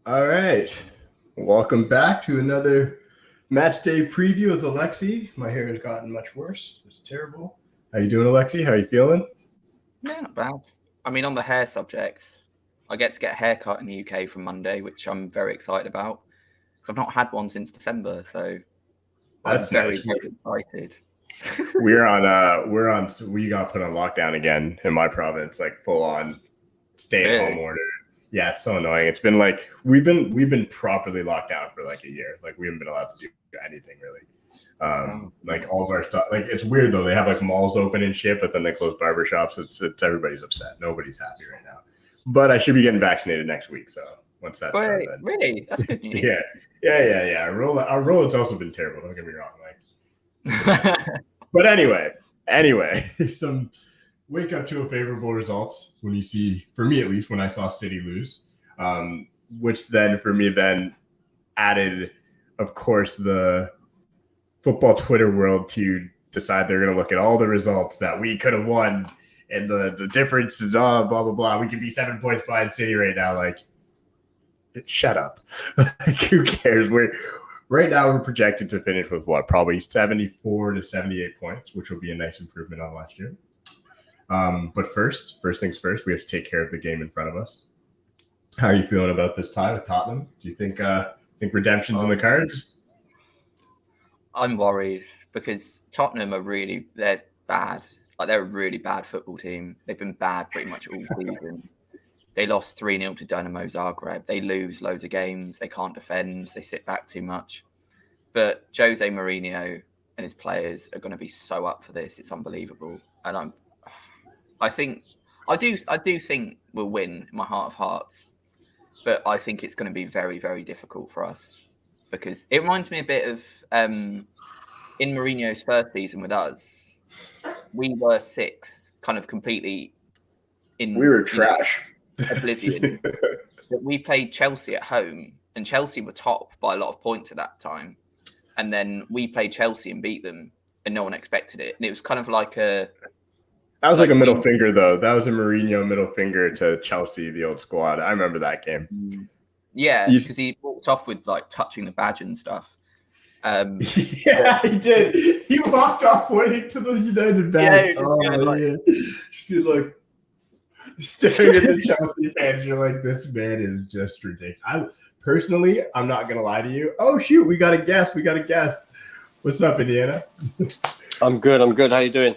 All right. Welcome back to another match day preview with Alexi. My hair has gotten much worse. It's terrible. How you doing, Alexi? How you feeling? Yeah, not bad. I mean, on the hair subject, I get to get a haircut in the UK from Monday, which I'm very excited about because I've not had one since December. So I'm That's very, nice. very excited. We got put on lockdown again in my province, like full on stay at home Really? order. Yeah, it's so annoying. It's been like we've been properly locked down for like a year. Like we haven't been allowed to do anything really. Oh, Like all of our stuff. Like it's weird though. They have like malls open and shit, but then they close barbershops. It's everybody's upset. Nobody's happy right now. But I should be getting vaccinated next week. So once that's done, wait, then really? That's good news. yeah. Our roll has also been terrible. Don't get me wrong. Like it's a mess. But anyway, some wake up to a favorable results when you see, for me at least, when I saw City lose, which then for me then added, of course, the football Twitter world to decide they're going to look at all the results that we could have won and the difference, blah, blah, blah, blah. We could be 7 points behind City right now. Like, shut up. Like, who cares? Right now we're projected to finish with what? Probably 74 to 78 points, which will be a nice improvement on last year. But first things first, we have to take care of the game in front of us. How are you feeling about this tie with Tottenham? Do you think redemption's in the cards? I'm worried because Tottenham they're bad. Like they're a really bad football team. They've been bad pretty much all season. They lost 3-0 to Dynamo Zagreb. They lose loads of games. They can't defend. They sit back too much. But Jose Mourinho and his players are going to be so up for this. It's unbelievable. And I do think we'll win in my heart of hearts. But I think it's going to be very, very difficult for us because it reminds me a bit of in Mourinho's first season with us. We were sixth, kind of completely in. We were trash. Oblivion. But we played Chelsea at home, and Chelsea were top by a lot of points at that time. And then we played Chelsea and beat them, and no one expected it. And it was kind of like that was like a middle finger, though. That was a Mourinho middle finger to Chelsea, the old squad. I remember that game. Yeah, because he walked off with like touching the badge and stuff. Yeah, he did. He walked off pointing to the United badge. Yeah. She's like staring at the Chelsea fans. You're like, this man is just ridiculous. Personally, I'm not gonna lie to you. Oh shoot, we got a guest. What's up, Indiana? I'm good. How you doing?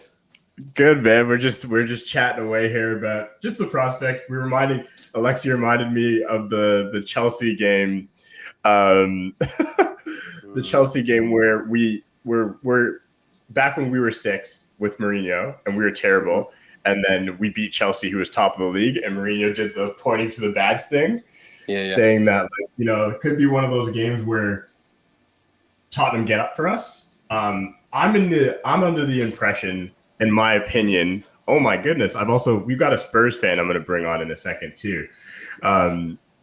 Good, man. We're just chatting away here about just the prospects. Alexi reminded me of the Chelsea game. The Chelsea game where we're back when we were 6 with Mourinho and we were terrible. And then we beat Chelsea, who was top of the league, and Mourinho did the pointing to the badge thing, saying that, like, it could be one of those games where Tottenham get up for us. I'm under the impression, in my opinion. Oh my goodness! we've got a Spurs fan I'm going to bring on in a second too.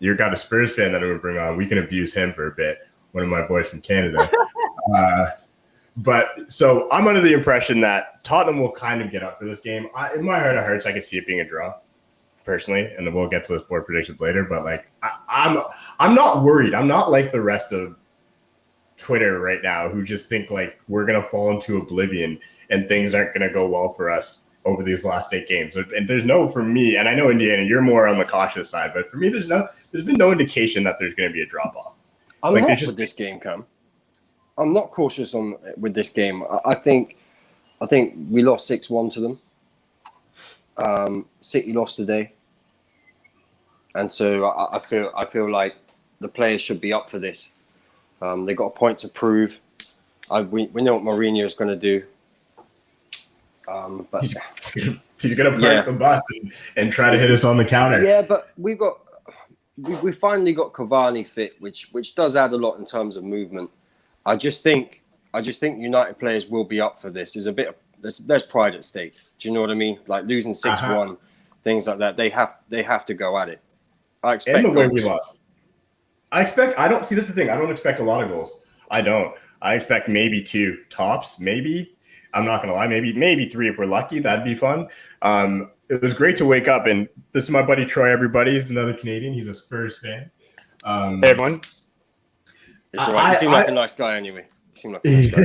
You've got a Spurs fan that I'm going to bring on. We can abuse him for a bit. One of my boys from Canada. But so I'm under the impression that Tottenham will kind of get up for this game. In my heart of hearts, I could see it being a draw, personally, and then we'll get to those board predictions later. But like, I'm not worried. I'm not like the rest of Twitter right now who just think like we're gonna fall into oblivion and things aren't gonna go well for us over these last 8 games. And there's no, for me, and I know Indiana, you're more on the cautious side, but for me, there's been no indication that there's gonna be a drop off. I'm like, not with this game, Cam. I'm not cautious with this game. I think we lost 6-1 to them. City lost today, and so I feel like the players should be up for this. They got a point to prove. We know what Mourinho is going to do. But he's going to park the bus and try to hit us on the counter. Yeah, but we finally got Cavani fit, which does add a lot in terms of movement. I just think United players will be up for this. There's pride at stake. Do you know what I mean? Like losing 6-1, things like that. They have to go at it. I expect. And the way we lost. I don't see, this is the thing. I don't expect a lot of goals. I don't. I expect maybe 2 tops. Maybe. I'm not gonna lie. Maybe 3 if we're lucky. That'd be fun. It was great to wake up, and this is my buddy Troy. Everybody, he's another Canadian. He's a Spurs fan. Hey, everyone. It's all right. You seem like a nice guy anyway. You seem like a nice guy.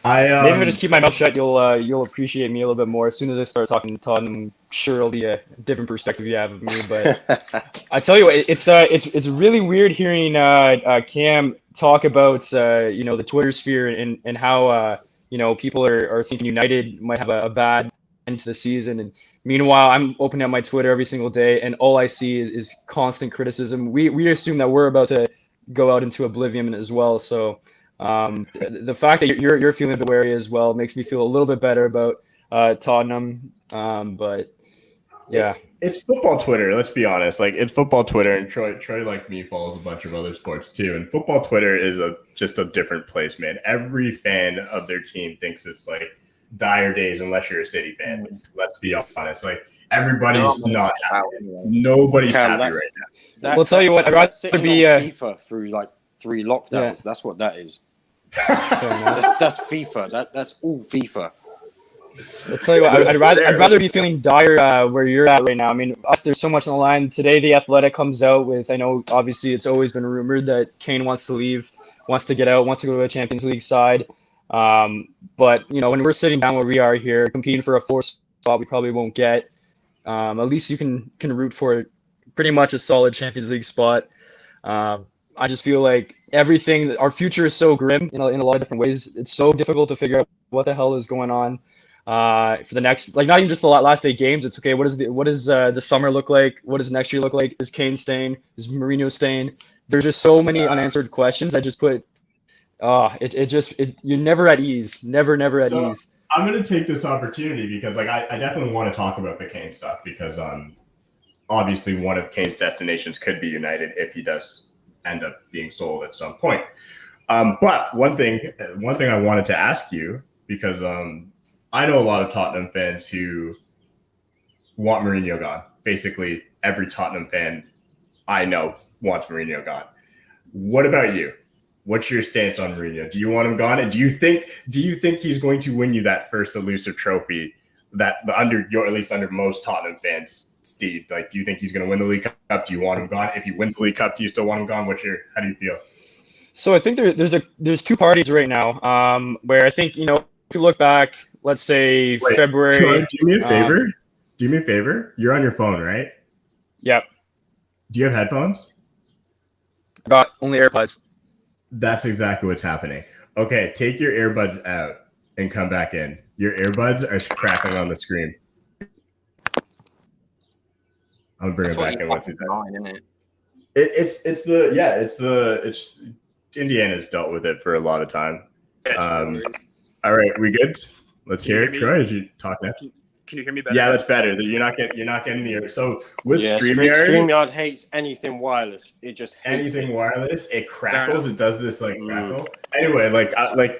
Maybe if I just keep my mouth shut, you'll appreciate me a little bit more. As soon as I start talking Tottenham, I'm sure it'll be a different perspective you have of me. But I tell you what, it's really weird hearing Cam talk about the Twitter sphere and how people are thinking United might have a bad end to the season. And meanwhile, I'm opening up my Twitter every single day, and all I see is constant criticism. We assume that we're about to go out into oblivion as well. So the fact that you're feeling a bit wary as well makes me feel a little bit better about Tottenham. But yeah, it's football Twitter. Let's be honest. Like, it's football Twitter, and Troy like me follows a bunch of other sports too. And football Twitter is just a different place, man. Every fan of their team thinks it's like dire days, unless you're a City fan. Let's be honest. Like, everybody's not happy. Nobody's happy right now. We'll tell you what. I'd rather be FIFA through like 3 lockdowns. Yeah. That's what that is. that's FIFA. That's all FIFA. I'll tell you what. I'd rather be feeling dire where you're at right now. I mean, there's so much on the line today. The Athletic comes out with. I know, obviously, it's always been rumored that Kane wants to leave, wants to get out, wants to go to a Champions League side. But when we're sitting down where we are here, competing for a 4th spot, we probably won't get. At least you can root for pretty much a solid Champions League spot. I just feel like our future is so grim in a lot of different ways. It's so difficult to figure out what the hell is going on for the next, like, not even just the last 8 games. It's okay. What does the summer look like? What does next year look like? Is Kane staying? Is Mourinho staying? There's just so many unanswered questions. I just put, you're never at ease. Never at ease. I'm going to take this opportunity because, like, I definitely want to talk about the Kane stuff because obviously one of Kane's destinations could be United if he does end up being sold at some point. But one thing I wanted to ask you, because I know a lot of Tottenham fans who want Mourinho gone. Basically, every Tottenham fan I know wants Mourinho gone. What about you? What's your stance on Mourinho? Do you want him gone? And do you think he's going to win you that first elusive trophy at least under most Tottenham fans? Steve, like, do you think he's going to win the League Cup? Do you want him gone? If he wins the League Cup, do you still want him gone? How do you feel? So I think there's 2 parties right now, where I think, if you look back, let's say February. Troy, do me a favor. Do me a favor. You're on your phone, right? Yep. Do you have headphones? Got only AirPods. That's exactly what's happening. Okay, take your earbuds out and come back in. Your earbuds are crackling on the screen. I'm gonna bring it back in once it's done. It's Indiana's dealt with it for a lot of time. All right, we good? Let's hear it. Troy, as you talk now. Can you hear me better? Yeah, that's better. You're not getting the air. So with StreamYard hates anything wireless. It just hates anything wireless. It crackles. It does this like crackle. Anyway,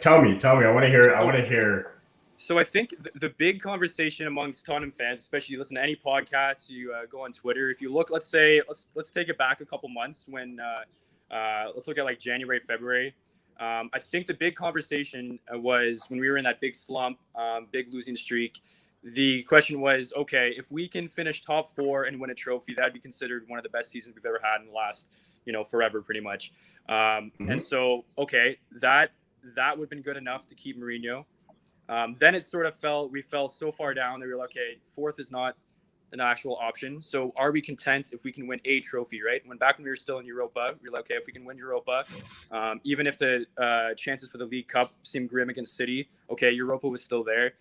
tell me. I want to hear. So I think the big conversation amongst Tottenham fans, especially you listen to any podcast, you go on Twitter. If you look, let's take it back a couple months when let's look at like January, February. I think the big conversation was when we were in that big slump, big losing streak. The question was, okay, if we can finish top 4 and win a trophy, that'd be considered one of the best seasons we've ever had in the last, forever, pretty much. And so, okay, that would have been good enough to keep Mourinho. Then it sort of we fell so far down that we were like, okay, 4th is not an actual option. So are we content if we can win a trophy, right? Back when we were still in Europa, we were like, okay, if we can win Europa, even if the chances for the League Cup seemed grim against City, okay, Europa was still there.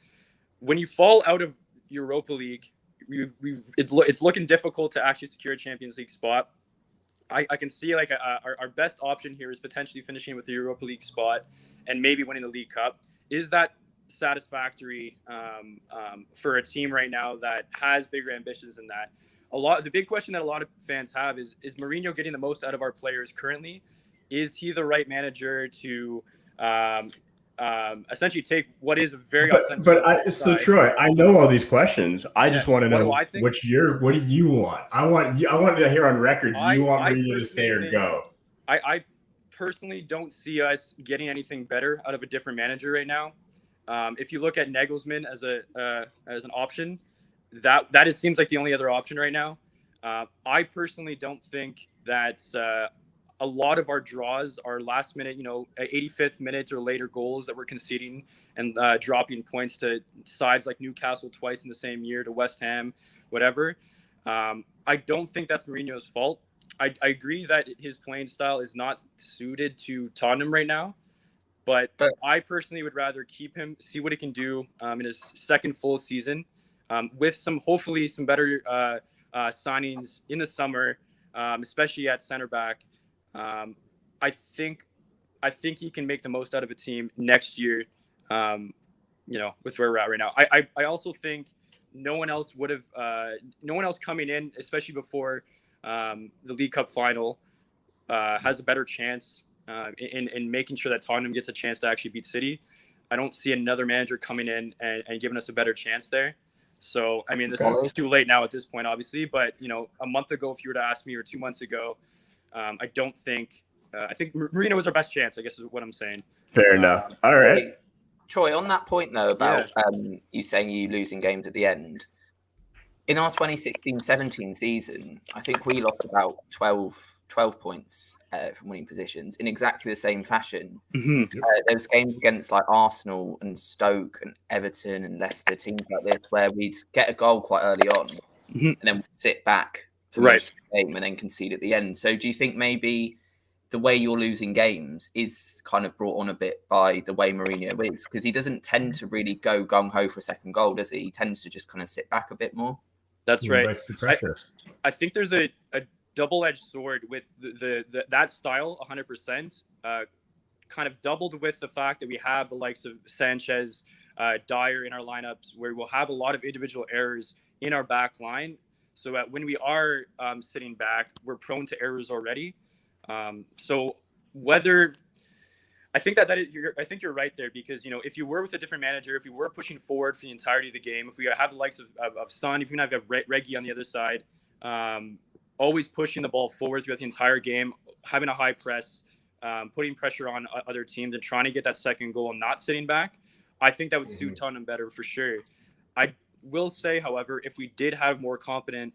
When you fall out of Europa League, it's looking difficult to actually secure a Champions League spot. I can see like our best option here is potentially finishing with the Europa League spot and maybe winning the League Cup. Is that satisfactory for a team right now that has bigger ambitions than that? The big question that a lot of fans have is Mourinho getting the most out of our players currently? Is he the right manager to essentially take what is a very offensive so Troy, I know all these questions. I just want to know what do you want? I want to hear on record. Do you want Mourinho to stay or go? I personally don't see us getting anything better out of a different manager right now. If you look at Nagelsmann as an option, that seems like the only other option right now. I personally don't think that a lot of our draws are last minute, 85th minute or later goals that we're conceding and dropping points to sides like Newcastle twice in the same year, to West Ham, whatever. I don't think that's Mourinho's fault. I agree that his playing style is not suited to Tottenham right now, but I personally would rather keep him, see what he can do in his second full season, with hopefully some better signings in the summer, especially at center back. I think he can make the most out of a team next year, with where we're at right now. I also think no one else coming in, especially before the League Cup final, has a better chance in making sure that Tottenham gets a chance to actually beat City. I don't see another manager coming in and giving us a better chance there. So, I mean, this is too late now at this point, obviously. But, a month ago, if you were to ask me, or 2 months ago, I don't think I think Mourinho was our best chance, I guess is what I'm saying. Fair enough. All right. Troy, on that point, though, about you saying you losing games at the end, in our 2016-17 season, I think we lost about 12 points from winning positions in exactly the same fashion. Mm-hmm. There was games against like Arsenal and Stoke and Everton and Leicester, teams like this, where we'd get a goal quite early on and then we'd sit back for most of the game and then concede at the end. So do you think maybe the way you're losing games is kind of brought on a bit by the way Mourinho is? Because he doesn't tend to really go gung-ho for a second goal, does he? He tends to just kind of sit back a bit more. That's right. Likes the pressure. I think there's a double-edged sword with that style, 100%, kind of doubled with the fact that we have the likes of Sanchez, Dyer in our lineups, where we'll have a lot of individual errors in our back line. So when we are sitting back, we're prone to errors already. So whether I think I think you're right there, because if you were with a different manager, if we were pushing forward for the entirety of the game, if we have the likes of Son, if you have Reggie on the other side, always pushing the ball forward throughout the entire game, having a high press, putting pressure on other teams and trying to get that second goal and not sitting back, I think that would suit Tottenham better for sure. I will say, however, if we did have more competent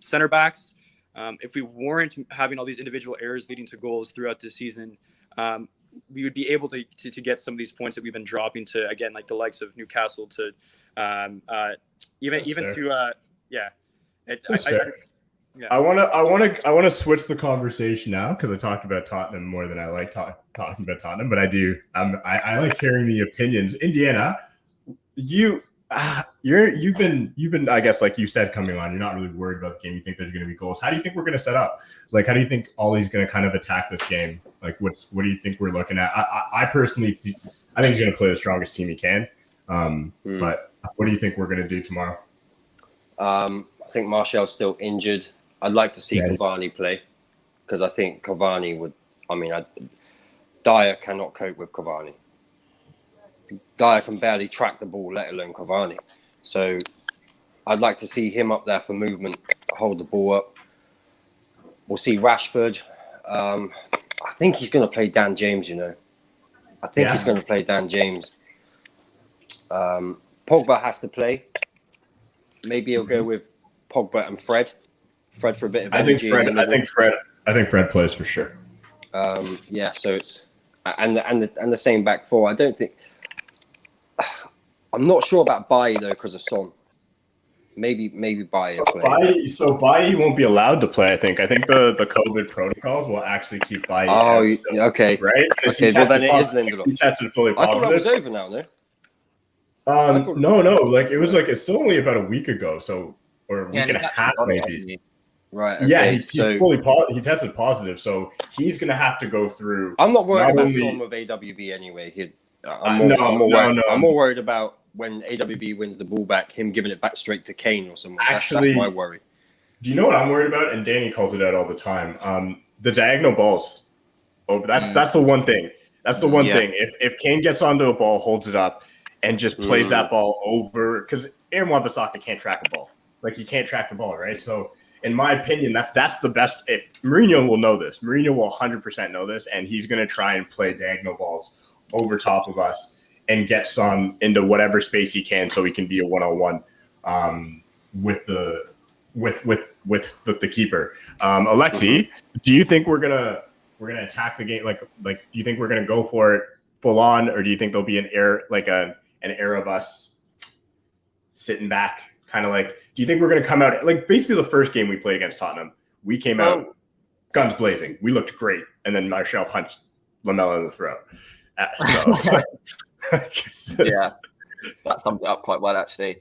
center backs, if we weren't having all these individual errors leading to goals throughout the season, we would be able to get some of these points that we've been dropping to, again, like the likes of Newcastle, to even to I want to switch the conversation now, because I talked about Tottenham more than I like talking about Tottenham, but I do. I like hearing the opinions. Indiana, you've been, I guess, like you said, coming on, you're not really worried about the game. You think there's going to be goals. How do you think we're going to set up? Like, how do you think Ollie's going to kind of attack this game? Like, what do you think we're looking at? I personally, I think he's going to play the strongest team he can. But what do you think we're going to do tomorrow? I think Martial's still injured. I'd like to see Cavani play, because I think Cavani would. I mean, Dyer cannot cope with Cavani. Dyer can barely track the ball, let alone Cavani. So I'd like to see him up there for movement, hold the ball up. We'll see Rashford. I think he's going to play Dan James, I think he's going to play Dan James. Pogba has to play. Maybe he'll go with Pogba and Fred. Fred for a bit of energy. I think Fred plays for sure. So it's and the same back four. I don't think. I'm not sure about Bailly though, because of Son. Maybe Bailly will play. Bailly won't be allowed to play. I think the COVID protocols will actually keep Bailly. Oh, out, okay. Right. Okay. Well, then it is Lindelof. He tested fully positive. I thought that was over now, no. No. Like it's still only about a week ago, or a week and a half maybe. Right. Okay. Yeah, he tested positive, so he's gonna have to go through. I'm not worried about Son with AWB anyway. I'm more worried about when AWB wins the ball back, him giving it back straight to Kane or someone. That's my worry. Do you know what I'm worried about? And Danny calls it out all the time. The diagonal balls. Oh, that's the one thing. That's the one thing. If Kane gets onto a ball, holds it up, and just plays that ball over, because Aaron Wan-Bissaka can't track a ball. Like, he can't track the ball, right? So, in my opinion, that's the best. If Mourinho will know this. Mourinho will 100% know this, and he's going to try and play diagonal balls over top of us and get Son into whatever space he can, so he can be a one-on-one with with the keeper. Alexi, do you think we're gonna attack the game? Like do you think we're gonna go for it full on, or do you think there'll be an air of us sitting back, kind of like? Do you think we're gonna come out like basically the first game we played against Tottenham? We came out guns blazing. We looked great, and then Martial punched Lamella in the throat. Yeah, that summed it up quite well, actually.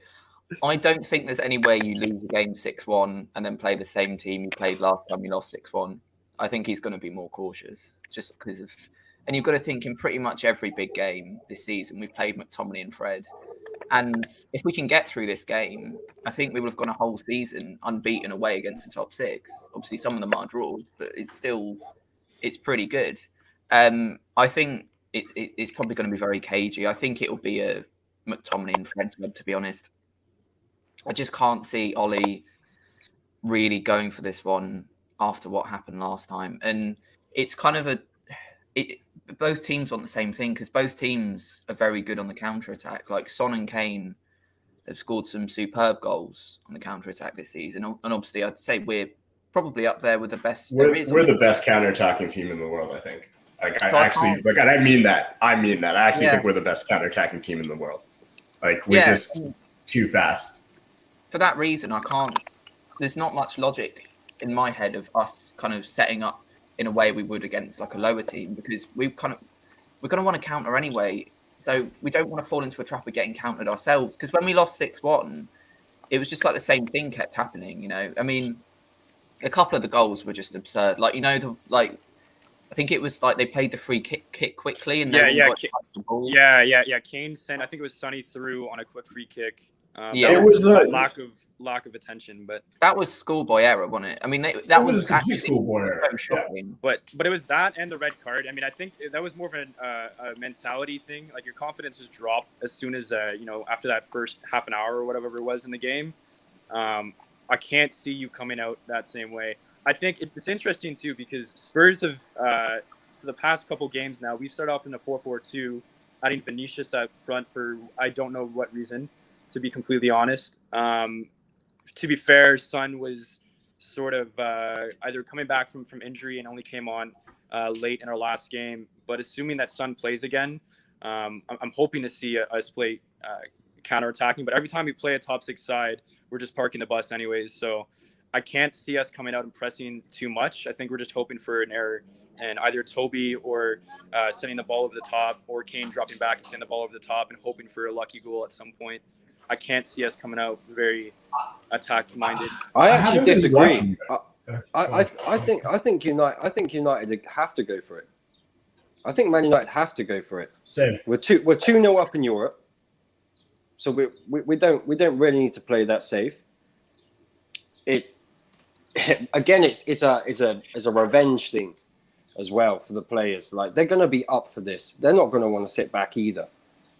I don't think there's any way you lose a game 6-1 and then play the same team you played last time you lost 6-1. I think he's going to be more cautious just because of... And you've got to think in pretty much every big game this season, we've played McTominay and Fred. And if we can get through this game, I think we would have gone a whole season unbeaten away against the top six. Obviously, some of them are draws, but it's pretty good. I think it's probably going to be very cagey. I think it will be a McTominay and Fred club, to be honest. I just can't see Ollie really going for this one after what happened last time. And it's kind of both teams want the same thing because both teams are very good on the counter-attack. Like Son and Kane have scored some superb goals on the counter-attack this season. And obviously, I'd say we're probably up there with the best. We're the best counter-attacking team in the world, I think. Like, and I mean that. I actually think we're the best counter-attacking team in the world. Like, we're just too fast. For that reason, there's not much logic in my head of us kind of setting up in a way we would against like a lower team because we're going to want to counter anyway. So we don't want to fall into a trap of getting countered ourselves because when we lost 6-1, it was just like the same thing kept happening. You know, I mean, a couple of the goals were just absurd. Like, you know, I think it was like they played the free kick quickly and the ball. Kane sent. I think it was Sonny through on a quick free kick. It was a lack of attention, but that was schoolboy error, wasn't it? I mean, that was actually schoolboy error. Shocking. But it was that and the red card. I mean, I think that was more of a mentality thing. Like your confidence just dropped as soon as after that first half an hour or whatever it was in the game. I can't see you coming out that same way. I think it's interesting too because Spurs have for the past couple games now we start off in the 4-4-2, adding Vinicius up front for I don't know what reason. To be completely honest, to be fair, Son was sort of either coming back from injury and only came on late in our last game. But assuming that Son plays again, I'm hoping to see us play counter-attacking. But every time we play a top six side, we're just parking the bus anyways. So I can't see us coming out and pressing too much. I think we're just hoping for an error and either Toby or sending the ball over the top or Kane dropping back and sending the ball over the top and hoping for a lucky goal at some point. I can't see us coming out very attack-minded. I actually disagree. I think United have to go for it. I think Man United have to go for it. Same. We're 2-0 up in Europe, so we don't really need to play that safe. Again, it's a revenge thing as well for the players. Like they're going to be up for this. They're not going to want to sit back either.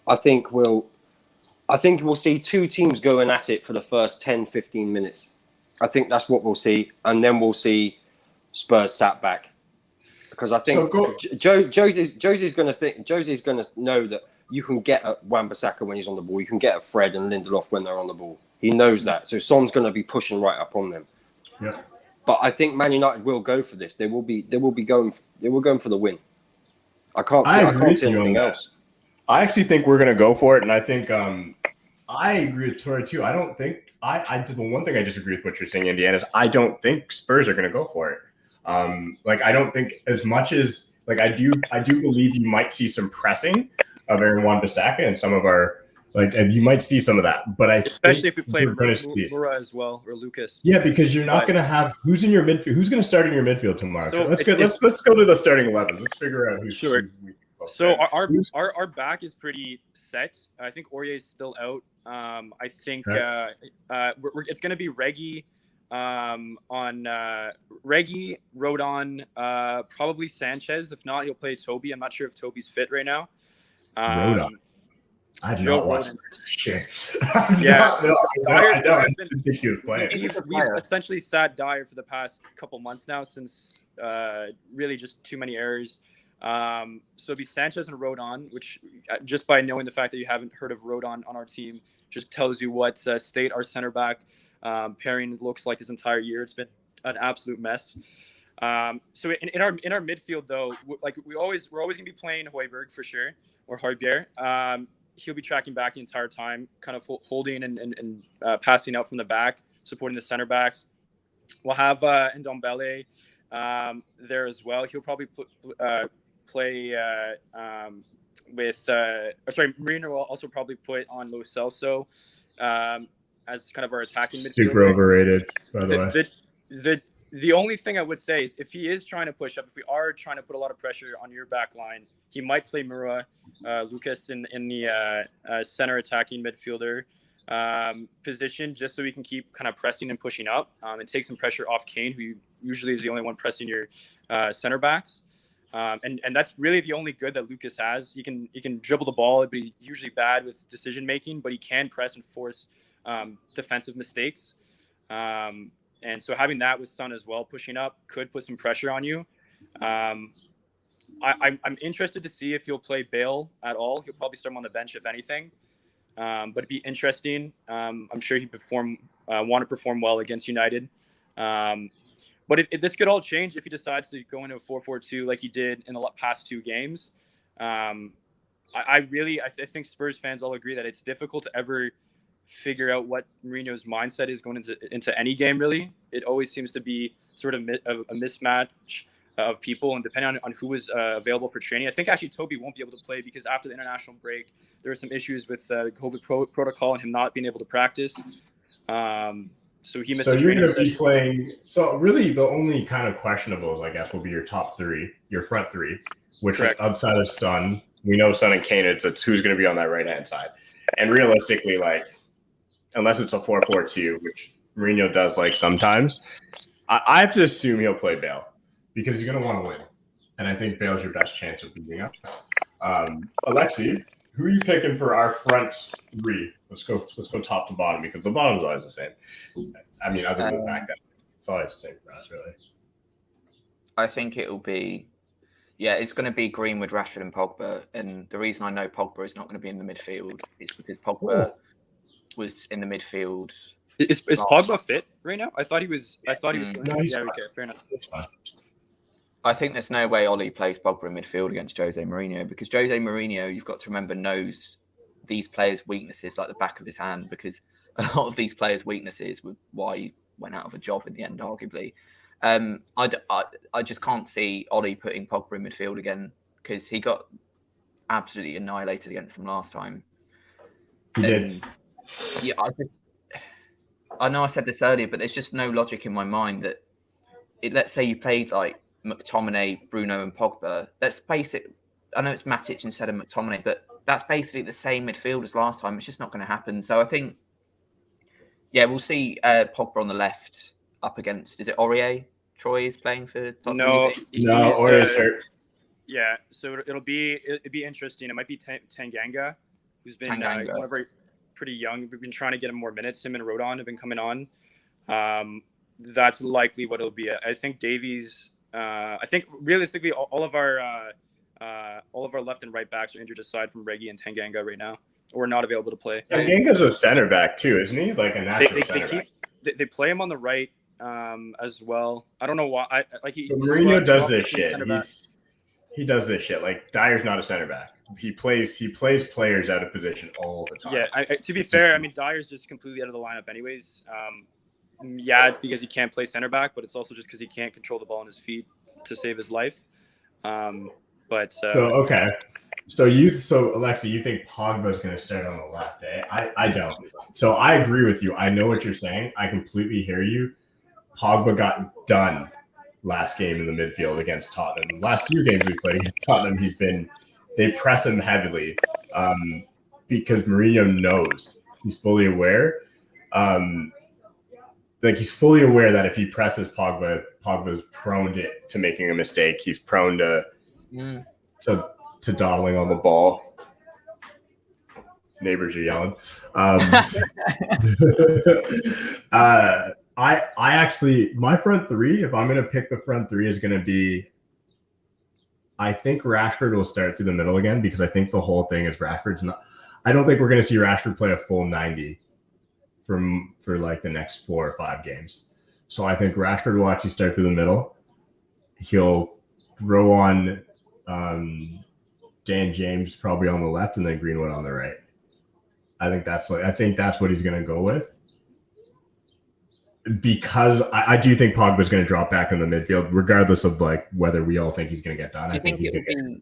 I think we'll see two teams going at it for the first 10-15 minutes. I think that's what we'll see, and then we'll see Spurs sat back because I think Josie's going to know that you can get at Wan-Bissaka when he's on the ball. You can get at Fred and Lindelof when they're on the ball. He knows that. So Son's going to be pushing right up on them. Yeah. But I think Man United will go for this. They will going for the win. I can't see anything else. I actually think we're going to go for it, and I think I agree with Tori too. I don't think the one thing I disagree with what you're saying, Indiana, is I don't think Spurs are going to go for it. I don't think as much as I do believe you might see some pressing of Aaron Wan-Bissaka and some of our and you might see some of that, but especially if we play Mura as well or Lucas. Yeah, because you're not going to have who's in your midfield. Who's going to start in your midfield tomorrow? So let's go to the starting 11. Let's figure out who's sure. So our back is pretty set. I think Aurier is still out. I think it's going to be Reggie on Reggie, Rodon, probably Sanchez. If not, he'll play Toby. I'm not sure if Toby's fit right now. Rodon. I've not watched this shit. Yeah, I didn't think he was playing. We've essentially sat Dyer for the past couple months now since really just too many errors. So it'd be Sanchez and Rodon, which just by knowing the fact that you haven't heard of Rodon on our team just tells you what state our center back Pairing looks like his entire year. It's been an absolute mess. So in our midfield though, we're always gonna be playing Højbjerg for sure, or Højbjerg. He'll be tracking back the entire time, kind of holding and passing out from the back, supporting the center backs. We'll have Ndombele there as well. He'll probably play with Marino will also probably put on Lo Celso as kind of our attacking midfielder. Super overrated, by the way. The only thing I would say is if he is trying to push up, if we are trying to put a lot of pressure on your back line, he might play Mura, Lucas in the center attacking midfielder position, just so we can keep kind of pressing and pushing up and take some pressure off Kane, who usually is the only one pressing your center backs. And that's really the only good that Lucas has. He can dribble the ball, but he's usually bad with decision making, but he can press and force defensive mistakes. And so having that with Son as well, pushing up, could put some pressure on you. I'm interested to see if he'll play Bale at all. He'll probably start him on the bench if anything. But it'd be interesting. I'm sure he'd want to perform well against United. But this could all change if he decides to go into a 4-4-2 like he did in the past 2 games. I think Spurs fans all agree that it's difficult to ever figure out what Mourinho's mindset is going into any game, really. It always seems to be sort of a mismatch of people, and depending on who is available for training. I think actually Toby won't be able to play because after the international break, there were some issues with the COVID protocol and him not being able to practice. So he missed the training. You're going to be playing. So really, the only kind of questionables, I guess, will be your top 3, your front 3, which outside of Son, we know Son and Kane. It's who's going to be on that right hand side, and realistically, like, unless it's a 4-4-2, which Mourinho does like sometimes, I have to assume he'll play Bale because he's going to want to win. And I think Bale's your best chance of beating us. Alexi, who are you picking for our front 3? Let's go top to bottom because the bottom's always the same. I mean, other than the fact that it's always the same for us, really. I think it'll be, it's going to be Greenwood, Rashford, and Pogba. And the reason I know Pogba is not going to be in the midfield is because Pogba was in the midfield. Is Pogba fit right now? I thought he was. No, okay, fair enough. I think there's no way Ollie plays Pogba in midfield against Jose Mourinho because Jose Mourinho, you've got to remember, knows these players' weaknesses like the back of his hand because a lot of these players' weaknesses were why he went out of a job in the end, arguably. I just can't see Ollie putting Pogba in midfield again because he got absolutely annihilated against them last time. He did. Yeah, I know I said this earlier, but there's just no logic in my mind that let's say you played like McTominay, Bruno, and Pogba. Let's face it. I know it's Matic instead of McTominay, but that's basically the same midfield as last time. It's just not going to happen. So I think, we'll see Pogba on the left up against. Is it Aurier? Troy is playing for Tottenham? No, Aurier's hurt. Yeah, so it'd be interesting. It might be Tanganga, who's been pretty young. We've been trying to get him more minutes. Him and Rodon have been coming on. That's likely what it'll be. I think Davies. I think realistically, all of our left and right backs are injured aside from Regi and Tanganga right now, or not available to play. Tanganga's a center back too, isn't he? Like a natural center back. They play him on the right as well. I don't know why. Mourinho does this shit. He does this shit. Like Dyer's not a center back. He plays players out of position all the time. Yeah, to be fair, I mean Dyer's just completely out of the lineup anyways. Because he can't play center back, but it's also just because he can't control the ball on his feet to save his life. So Alexa, you think Pogba's going to start on the left, eh? I don't. So I agree with you. I know what you're saying. I completely hear you. Pogba got done last game in the midfield against Tottenham. The last 2 games we played against Tottenham, they press him heavily because Mourinho knows. He's fully aware. He's fully aware that if he presses Pogba's prone to making a mistake. He's prone to dawdling on the ball. Neighbors are yelling. I actually, my front 3, if I'm going to pick the front 3, is going to be, I think Rashford will start through the middle again because I think the whole thing is Rashford's not. I don't think we're going to see Rashford play a full 90 for like the next 4 or 5 games. So I think Rashford will actually start through the middle. He'll throw on Dan James probably on the left and then Greenwood on the right. I think that's what he's going to go with. Because I do think Pogba's going to drop back in the midfield, regardless of like whether we all think he's going to get done. Do you think it'll be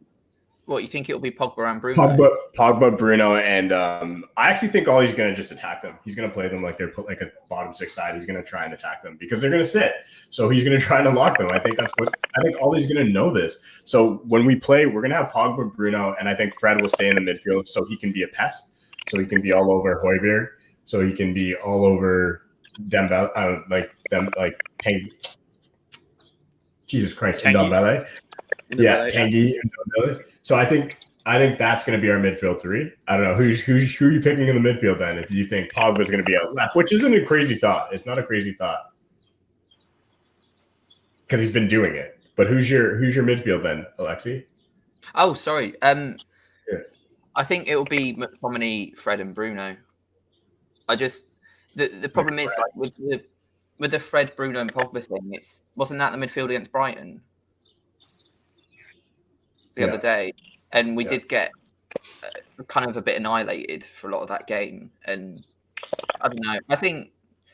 what? You think it'll be Pogba and Bruno? Pogba, Bruno, and I actually think Ollie's going to just attack them. He's going to play them like they're like a bottom 6 side. He's going to try and attack them because they're going to sit. So he's going to try to lock them. I think Ollie's going to know this. So when we play, we're going to have Pogba, Bruno, and I think Fred will stay in the midfield so he can be a pest. So he can be all over Højbjerg. So he can be all over Dembele, Jesus Christ, Ndombele. Yeah, Tanguy and Ndombele. So I think that's going to be our midfield 3. I don't know who are you picking in the midfield then? If you think Pogba's going to be out left, which isn't a crazy thought. It's not a crazy thought because he's been doing it. But who's your midfield then, Alexi? Oh, sorry. I think it will be McTominay, Fred, and Bruno. The problem is like with the Fred, Bruno, and Pogba thing. Wasn't that the midfield against Brighton the other day, and we did get kind of a bit annihilated for a lot of that game. And I don't know. I think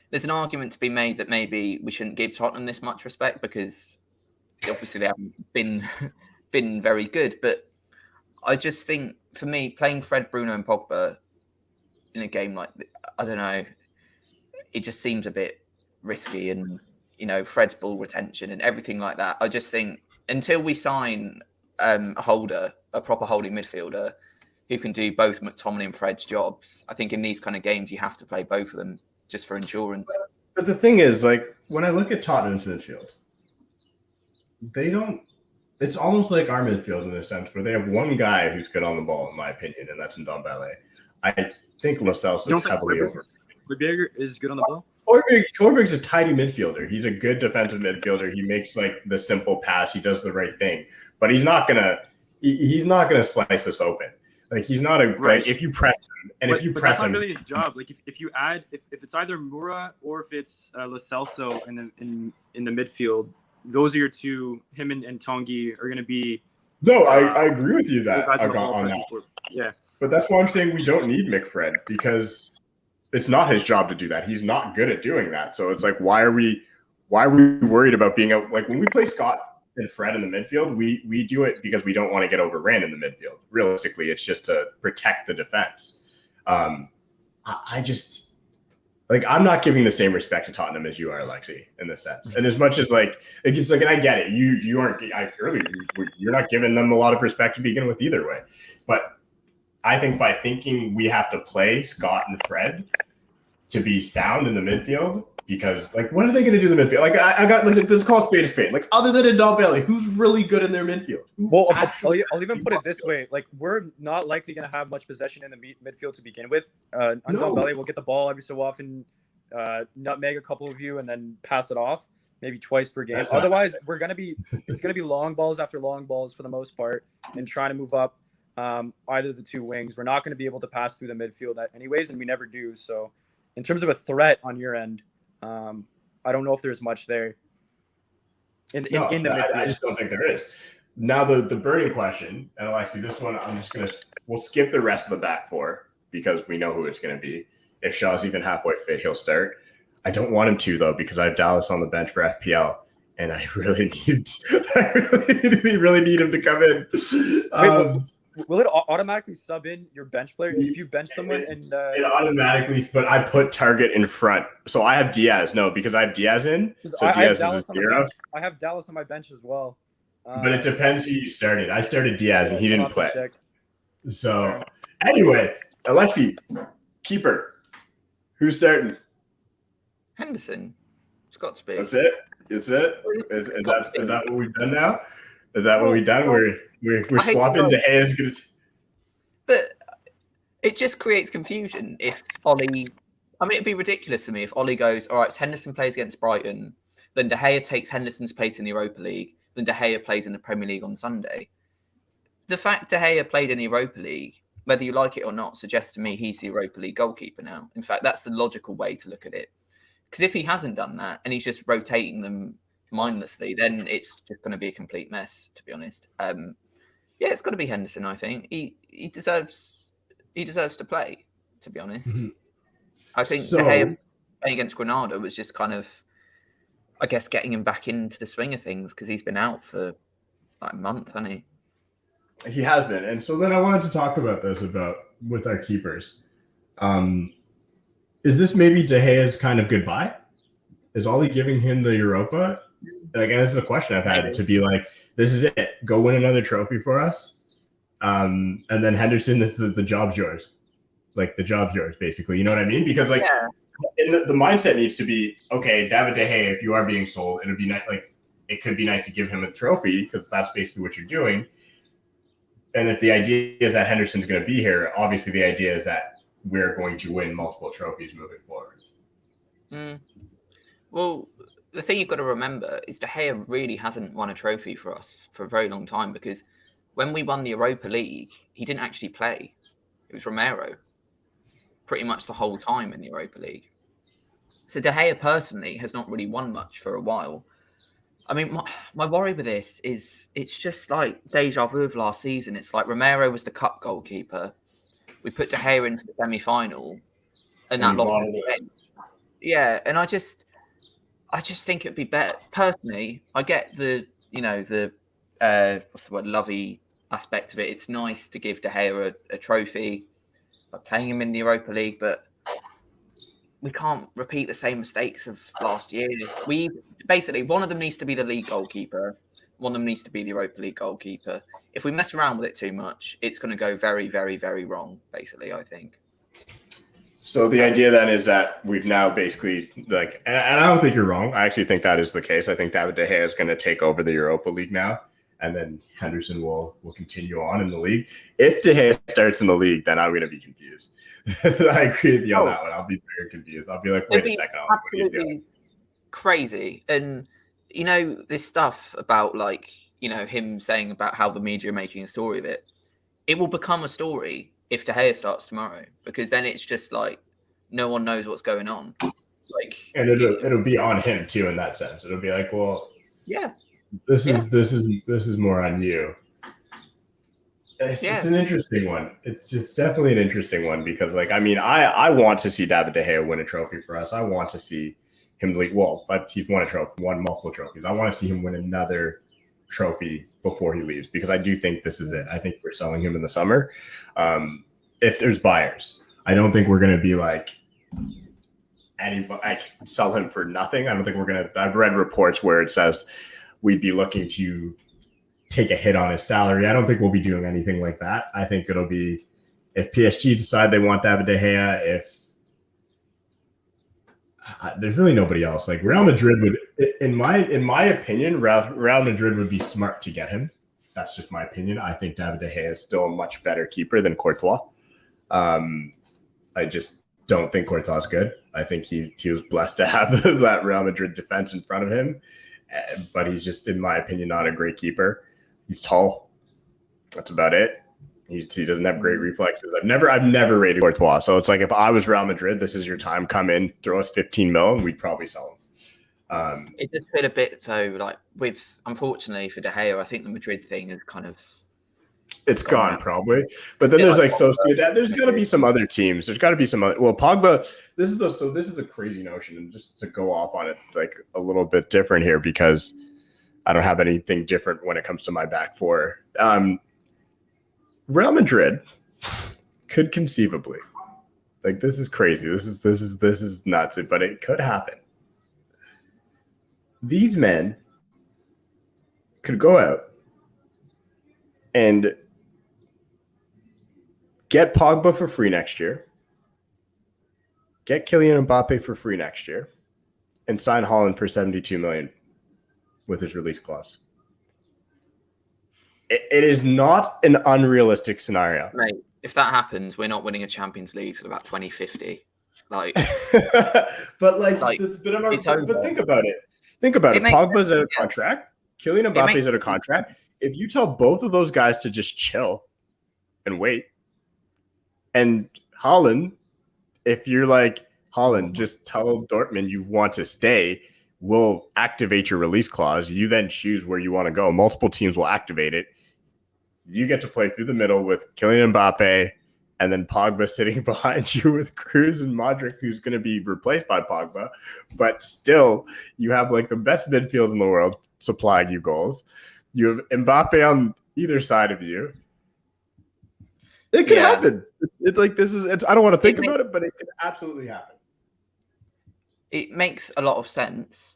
there's an argument to be made that maybe we shouldn't give Tottenham this much respect because obviously they haven't been very good. But I just think for me, playing Fred, Bruno, and Pogba in a game like I don't know, it just seems a bit risky, and Fred's ball retention and everything like that. I just think until we sign a proper holding midfielder who can do both McTominay and Fred's jobs, I think in these kind of games you have to play both of them just for insurance. But the thing is, like when I look at Tottenham's midfield, they don't. It's almost like our midfield in a sense where they have one guy who's good on the ball, in my opinion, and that's Ndombele. I think Lo Celso is heavily over. Højbjerg is good on the ball. Højbjerg's a tidy midfielder. He's a good defensive midfielder. He makes like the simple pass. He does the right thing, but he's not gonna slice us open. Like he's not like if you press him if you press him, that's not really his job. Like if you add if it's either Moura or if it's Lo Celso in the midfield, those are your two. Him and Tanguy are going to be. No, I agree with you that on that. Yeah, but that's why I'm saying we don't need McFred because it's not his job to do that. He's not good at doing that. So it's like, why are we worried about being out? Like when we play Scott and Fred in the midfield, we do it because we don't want to get overran in the midfield. Realistically, it's just to protect the defense. I just like I'm not giving the same respect to Tottenham as you are, Alexi, in this sense. And as much as like it's like, and I get it, you aren't. You're not giving them a lot of respect to begin with either way. But I think by thinking we have to play Scott and Fred to be sound in the midfield. Because, like, what are they going to do in the midfield? Like, I got, like, let's call a spade. Like, other than Ndombele, who's really good in their midfield? Well, I'll even put it this way. Like, we're not likely going to have much possession in the midfield to begin with. Ndombele will get the ball every so often, nutmeg a couple of you, and then pass it off maybe twice per game. Otherwise, it's going to be long balls after long balls for the most part and trying to move up either of the two wings. We're not going to be able to pass through the midfield anyways, and we never do. So, in terms of a threat on your end, I don't know if there's much there in the midfield. I just don't think there is. Now the burning question, and Alexi, this one we'll skip the rest of the back four because we know who it's going to be. If Shaw's even halfway fit, he'll start. I don't want him to though because I have Dallas on the bench for FPL, and I really need him to come in. Will it automatically sub in your bench player if you bench someone? It automatically, but I put Target in front. So I have Diaz. No, because I have Diaz in. So Diaz is a 0. I have Dallas on my bench as well. But it depends who you started. I started Diaz and he didn't play. So anyway, Alexi, keeper. Who's starting? Henderson. It's got to be. That's it? Is that what we've done now? Is that what we've done? We're swapping De Gea's going to. But it just creates confusion if Ollie. I mean, it'd be ridiculous to me if Ollie goes, all right, Henderson plays against Brighton, then De Gea takes Henderson's place in the Europa League, then De Gea plays in the Premier League on Sunday. The fact De Gea played in the Europa League whether you like it or not, suggests to me he's the Europa League goalkeeper now. In fact, that's the logical way to look at it. Because if he hasn't done that and he's just rotating them mindlessly, then it's just going to be a complete mess, to be honest. Yeah, it's got to be Henderson, I think. He deserves to play, to be honest. Mhm. I think So- De Gea playing against Granada was just kind of, I guess, getting him back into the swing of things because he's been out for like a month, hasn't he? He has been. And so then I wanted to talk about this with our keepers. Is this maybe De Gea's kind of goodbye? Is Ollie giving him the Europa? Like, and this is a question I've had to be like, this is it. Go win another trophy for us. And then Henderson, the job's yours. Like, the job's yours, basically. You know what I mean? Because, like, the mindset needs to be, okay, David De Gea, if you are being sold, it'd be nice. Like, it could be nice to give him a trophy because that's basically what you're doing. And if the idea is that Henderson's going to be here, obviously the idea is that we're going to win multiple trophies moving forward. Well, the thing you've got to remember is De Gea really hasn't won a trophy for us for a very long time because when we won the Europa League, he didn't actually play. It was Romero pretty much the whole time in the Europa League. So De Gea personally has not really won much for a while. I mean, my worry with this is it's just like deja vu of last season. It's like Romero was the cup goalkeeper. We put De Gea into the semi-final and that lost the game. Yeah, and I just think it'd be better. Personally, I get the what's the word, lovey aspect of it. It's nice to give De Gea a trophy by playing him in the Europa League, but we can't repeat the same mistakes of last year. We basically, one of them needs to be the league goalkeeper. One of them needs to be the Europa League goalkeeper. If we mess around with it too much, it's going to go very, very, very wrong, basically, I think. So the idea then is that we've now basically, like, and I don't think you're wrong. I actually think that is the case. I think David De Gea is going to take over the Europa League now, and then Henderson will continue on in the league. If De Gea starts in the league, then I'm going to be confused. I agree with you on that one. I'll be very confused. I'll be like, wait a second. What are you doing? Crazy. And, this stuff about, like, him saying about how the media are making a story of it, it will become a story if De Gea starts tomorrow, because then it's just like no one knows what's going on. Like, and it'll be on him too in that sense. It'll be like, well, yeah, this is more on you. It's an interesting one. It's just definitely an interesting one because, like, I mean, I want to see David De Gea win a trophy for us. I want to see him but he's won multiple trophies. I want to see him win another trophy before he leaves because I do think this is it. I think we're selling him in the summer. If there's buyers, I don't think we're going to be like I sell him for nothing. I don't think we're going to. I've read reports where it says we'd be looking to take a hit on his salary. I don't think we'll be doing anything like that. I think it'll be if PSG decide they want David De Gea, if there's really nobody else. Like Real Madrid would, in my opinion, Real Madrid would be smart to get him. That's just my opinion. I think David De Gea is still a much better keeper than Courtois. I just don't think Courtois is good. I think he was blessed to have that Real Madrid defense in front of him, but he's just, in my opinion, not a great keeper. He's tall. That's about it. He doesn't have great reflexes. I've never rated Courtois. So it's like if I was Real Madrid, this is your time. Come in, throw us 15 mil, and we'd probably sell him. It just feel a bit though, like unfortunately for De Gea, I think the Madrid thing is kind of gone probably. But then there's like Sociedad. There's got to be some other teams. There's got to be some other. Well, Pogba. This is a crazy notion, and just to go off on it like a little bit different here because I don't have anything different when it comes to my back four. Real Madrid could conceivably, like, this is crazy. This is nuts, but it could happen. These men could go out and get Pogba for free next year, get Kylian Mbappe for free next year, and sign Haaland for $72 million with his release clause. It is not an unrealistic scenario. Mate, if that happens, we're not winning a Champions League till about 2050. Like, but think about it. Think about it. Pogba's out of contract. Kylian Mbappe's out of contract. If you tell both of those guys to just chill and wait, And Haaland, if you're like, Haaland, just tell Dortmund you want to stay, we'll activate your release clause. You then choose where you want to go. Multiple teams will activate it. You get to play through the middle with Kylian Mbappe and then Pogba sitting behind you with Cruz and Modric, who's going to be replaced by Pogba. But still, you have like the best midfield in the world supplying you goals. You have Mbappe on either side of you. It could happen. It's like this is. I don't want to think about it, but it could absolutely happen. It makes a lot of sense.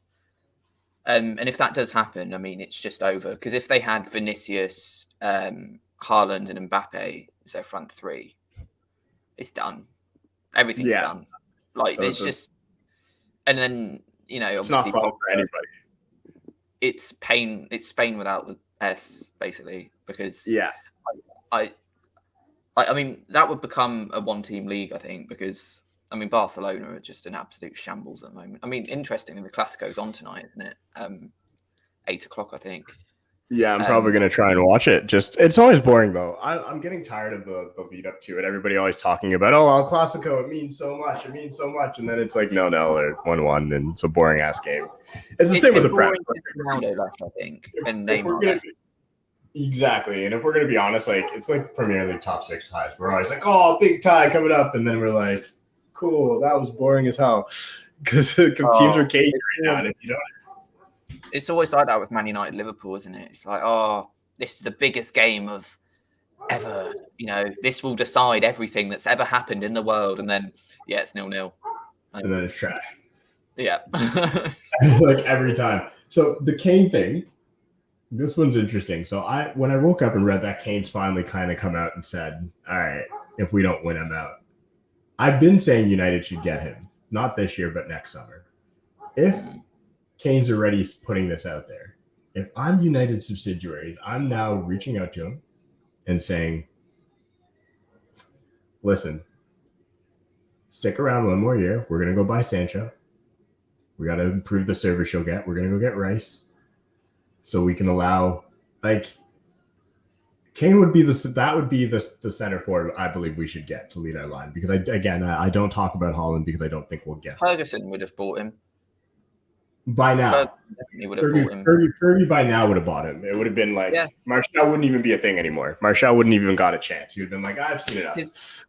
And if that does happen, I mean, it's just over. Because if they had Vinicius, Haaland, and Mbappe as their front three, it's done. Everything's done. Like it's just, and then it's not fun for anybody. It's pain. It's Spain without the S, basically. Because I mean, that would become a one-team league, I think, because I mean, Barcelona are just an absolute shambles at the moment. I mean, interestingly, the Clasico's on tonight, isn't it? 8:00, I think. Yeah, I'm probably going to try and watch it. It's always boring, though. I'm getting tired of the lead up to it. Everybody always talking about, El Clasico, it means so much. It means so much. And then it's like, no, they're 1-1, and it's a boring-ass game. It's the same with the Prem. Ronaldo left, I think, and Neymar left. Exactly. And if we're going to be honest, like it's like the Premier League top 6 ties. We're always like, oh, big tie coming up. And then we're like, cool, that was boring as hell. Because teams are caged right now. And if you don't, it's always like that with Man United, Liverpool, isn't it? It's like, oh, this is the biggest game of ever. This will decide everything that's ever happened in the world. And then, it's 0-0. And then it's trash. Yeah. Like every time. So the Kane thing, this one's interesting. So when I woke up and read that Kane's finally kind of come out and said, all right, if we don't win, I'm out. I've been saying United should get him. Not this year, but next summer. If Kane's already putting this out there, if I'm United subsidiaries, I'm now reaching out to him and saying, listen, stick around one more year. We're going to go buy Sancho. We got to improve the service you'll get. We're going to go get Rice. So we can allow, like, Kane would be the center forward I believe we should get to lead our line. Because, I don't talk about Haaland because I don't think we'll get him. Ferguson would have bought him. By now. Fergie by now would have bought him. It would have been like, Martial wouldn't even be a thing anymore. Martial wouldn't even got a chance. He would have been like, I've seen it.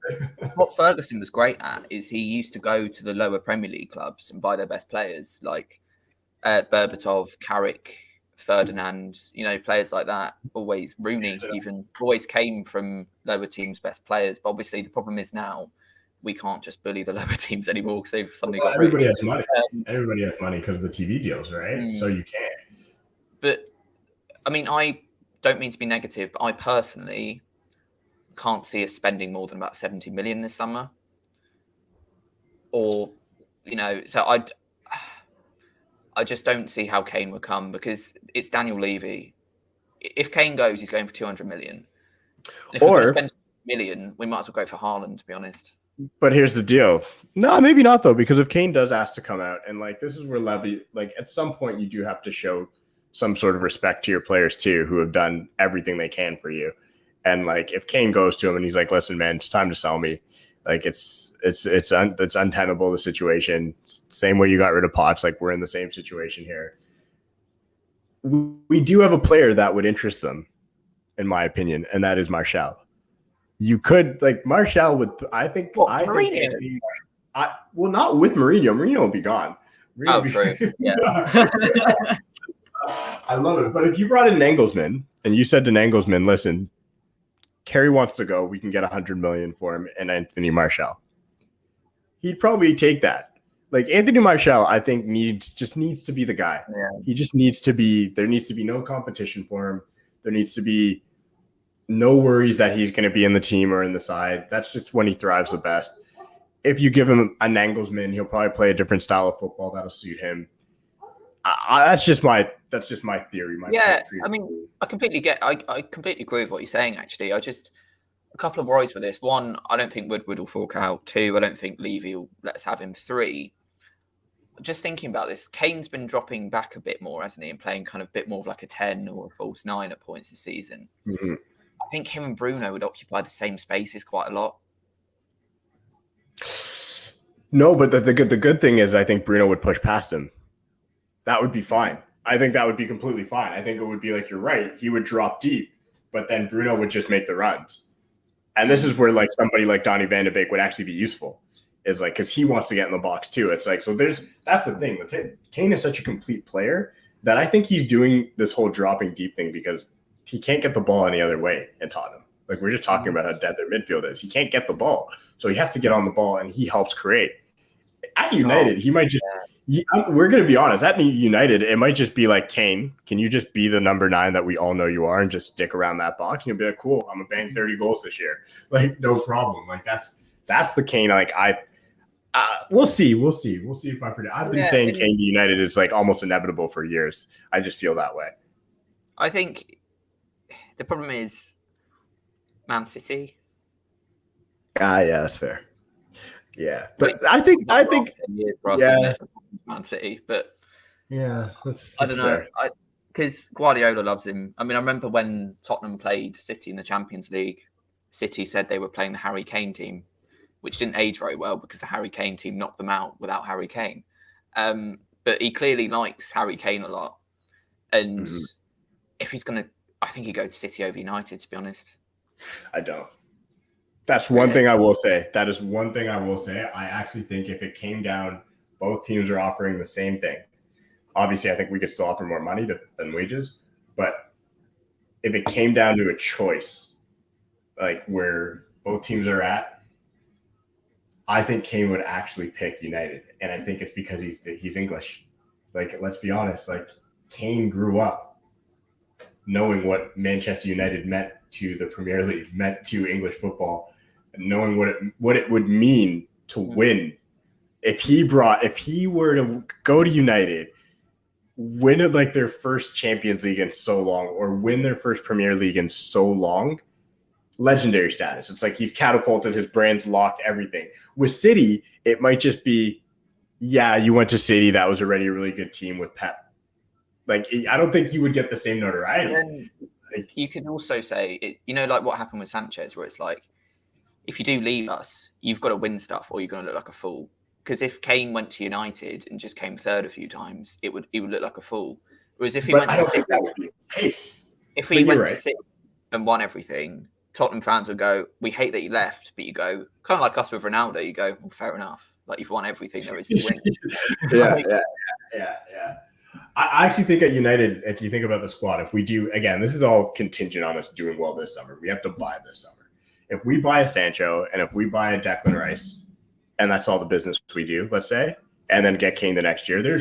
What Ferguson was great at is he used to go to the lower Premier League clubs and buy their best players, like Berbatov, Carrick, Ferdinand, players like that. Always Rooney, even always came from lower teams' best players. But obviously, the problem is now we can't just bully the lower teams anymore because they've suddenly got everybody has money. Everybody has money because of the TV deals, right? So you can't. But I mean, I don't mean to be negative, but I personally can't see us spending more than about 70 million this summer. Or, so I just don't see how Kane would come because it's Daniel Levy. If Kane goes, he's going for 200 million. And if we're going to spend $1 million, we might as well go for Haaland, to be honest. But here's the deal. No, maybe not, though, because if Kane does ask to come out, and, like, this is where Levy, like, at some point you do have to show some sort of respect to your players, too, who have done everything they can for you. And, like, if Kane goes to him and he's like, listen, man, it's time to sell me. Like, it's untenable, the situation. Same way you got rid of Potts. Like, we're in the same situation here. We do have a player that would interest them, in my opinion, and that is Martial. You could, like, Martial would, think Anthony, not with Mourinho. Mourinho will be gone. True. Yeah. I love it. But if you brought in Nagelsmann and you said to Nagelsmann, listen, Kerry wants to go, we can get 100 million for him and Anthony Martial, he'd probably take that. Like, Anthony Martial, I think needs to be the guy. Yeah. He just needs to be, there needs to be no competition for him. There needs to be no worries that he's going to be in the team or in the side. That's just when he thrives the best. If you give him a Nagelsmann, he'll probably play a different style of football that'll suit him. That's just my theory. I mean, I completely agree with what you're saying. Actually, a couple of worries with this. One, I don't think Woodward will fork out. Two, I don't think Levy will let us have him. Three, just thinking about this, Kane's been dropping back a bit more, hasn't he, and playing kind of a bit more of like a 10 or a false 9 at points this season. Mm-hmm. I think him and Bruno would occupy the same spaces quite a lot. No, but the good thing is I think Bruno would push past him. That would be fine. I think that would be completely fine. I think it would be like, you're right. He would drop deep, but then Bruno would just make the runs. And this is where like somebody like Donny Van de Beek would actually be useful. Is like, because he wants to get in the box too. It's like, so that's the thing. Kane is such a complete player that I think he's doing this whole dropping deep thing because he can't get the ball any other way in Tottenham. Like, we're just talking about how dead their midfield is. He can't get the ball. So he has to get on the ball, and he helps create. At United, he might just we're going to be honest. At United, it might just be like, Kane, can you just be the number 9 that we all know you are and just stick around that box? And you'll be like, cool, I'm going to bang 30 goals this year. Like, no problem. Like, that's the Kane. Like, we'll see. We'll see if I predict. I've been saying Kane to United is like almost inevitable for years. I just feel that way. I think the problem is Man City. Yeah, that's fair. Yeah, but I think Man City, but that's I don't know. fair. Because Guardiola loves him. I mean, I remember when Tottenham played City in the Champions League, City said they were playing the Harry Kane team, which didn't age very well because the Harry Kane team knocked them out without Harry Kane. But he clearly likes Harry Kane a lot. And if he's going to, I think he'd go to City over United, to be honest. I don't. That's one thing I will say. That is one thing I will say. I actually think if it came down, both teams are offering the same thing. Obviously, I think we could still offer more money than wages. But if it came down to a choice, like where both teams are at, I think Kane would actually pick United. And I think it's because he's English. Like, let's be honest. Like, Kane grew up knowing what Manchester United meant to the Premier League, meant to English football, and knowing what it would mean to win. If he were to go to United, win like their first Champions League in so long, or win their first Premier League in so long, legendary status. It's like he's catapulted, his brand's locked, everything. With City, it might just be, yeah, you went to City, that was already a really good team with Pep. Like, I don't think you would get the same notoriety. You can also say, like what happened with Sanchez, where it's like, if you do leave us, you've got to win stuff or you're going to look like a fool. Because if Kane went to United and just came third a few times, he would look like a fool. Whereas if he went to City, that would be the case. If he went to City and won everything, Tottenham fans would go, we hate that he left, but you go, kind of like us with Ronaldo, you go, well, fair enough. Like, you've won everything there is to win. Yeah. I actually think at United, if you think about the squad, if we do, again, this is all contingent on us doing well this summer. We have to buy this summer. If we buy a Sancho and if we buy a Declan Rice, and that's all the business we do, let's say, and then get Kane the next year,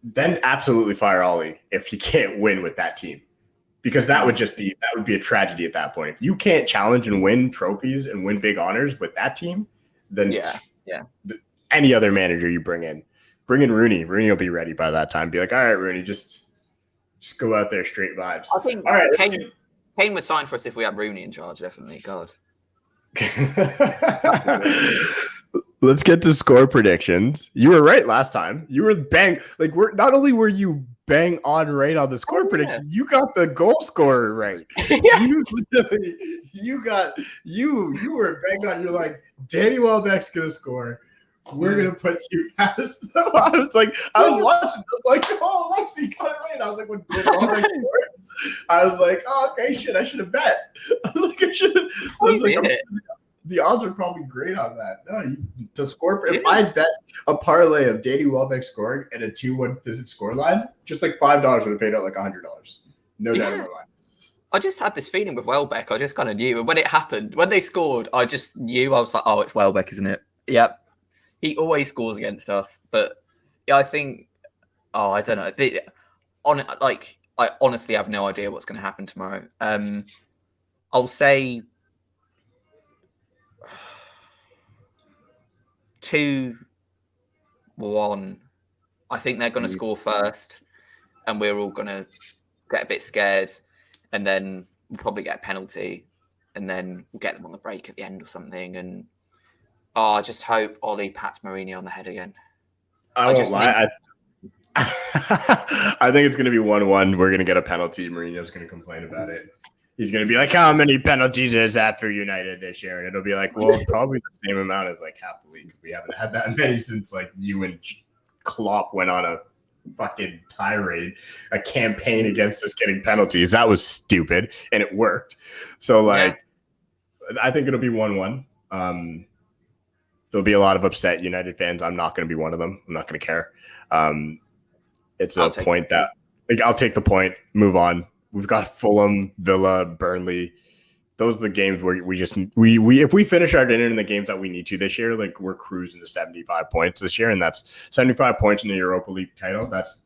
then absolutely fire Ollie if he can't win with that team. Because that would be a tragedy at that point. If you can't challenge and win trophies and win big honors with that team, then any other manager you bring in Rooney. Rooney will be ready by that time. Be like, all right, Rooney, just go out there, straight vibes. I think all right, Kane would sign for us if we had Rooney in charge, definitely. God. Let's get to score predictions. You were right last time. You were bang. Like, not only were you bang on right on the score prediction, you got the goal scorer right. You were bang on. You're like, Danny Welbeck's gonna score. We're gonna put you past them. I was watching. I'm like, oh, Lexi got it right. I was like, when Welbeck scored, I was like, oh, okay, shit, I should have bet. I was like, I should have. The odds are probably great on that. No, to score. If I bet a parlay of Danny Welbeck scoring and a 2-1 visit scoreline, just like $5 would have paid out like $100. No doubt in my mind. I just had this feeling with Welbeck. I just kind of knew. And when it happened, when they scored, I just knew. I was like, oh, it's Welbeck, isn't it? Yep. He always scores against us. But yeah, I think. Oh, I don't know. I honestly have no idea what's going to happen tomorrow. I'll say 2-1. I think they're going to score first, and we're all going to get a bit scared, and then we'll probably get a penalty, and then we'll get them on the break at the end or something. And I just hope Ollie pats Mourinho on the head again. I won't lie. I think it's going to be 1-1. We're going to get a penalty. Mourinho's going to complain about it. He's going to be like, how many penalties is that for United this year? And it'll be like, well, probably the same amount as like half the league. We haven't had that many since like you and Klopp went on a fucking tirade, a campaign against us getting penalties. That was stupid, and it worked. So like, I think it'll be 1-1. There'll be a lot of upset United fans. I'm not going to be one of them. I'm not going to care. It's a point that like I'll take the point, move on. We've got Fulham, Villa, Burnley. Those are the games where we if we finish our dinner in the games that we need to this year, like we're cruising to 75 points this year, and that's 75 points in the Europa League title. That's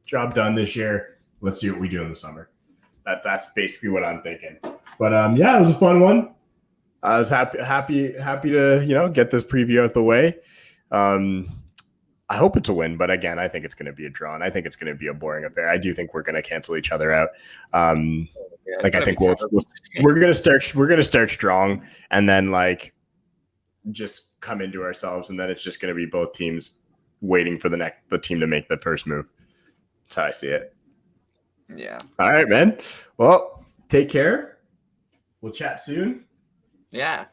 job done this year. Let's see what we do in the summer. That's basically what I'm thinking. But yeah, it was a fun one. I was happy to get this preview out the way. I hope it's a win, but again, I think it's going to be a draw, and I think it's going to be a boring affair. I do think we're going to cancel each other out. I think we're going to start strong, and then like just come into ourselves, and then it's just going to be both teams waiting for the team to make the first move. That's how I see it. Yeah. All right, man. Well, take care. We'll chat soon. Yeah.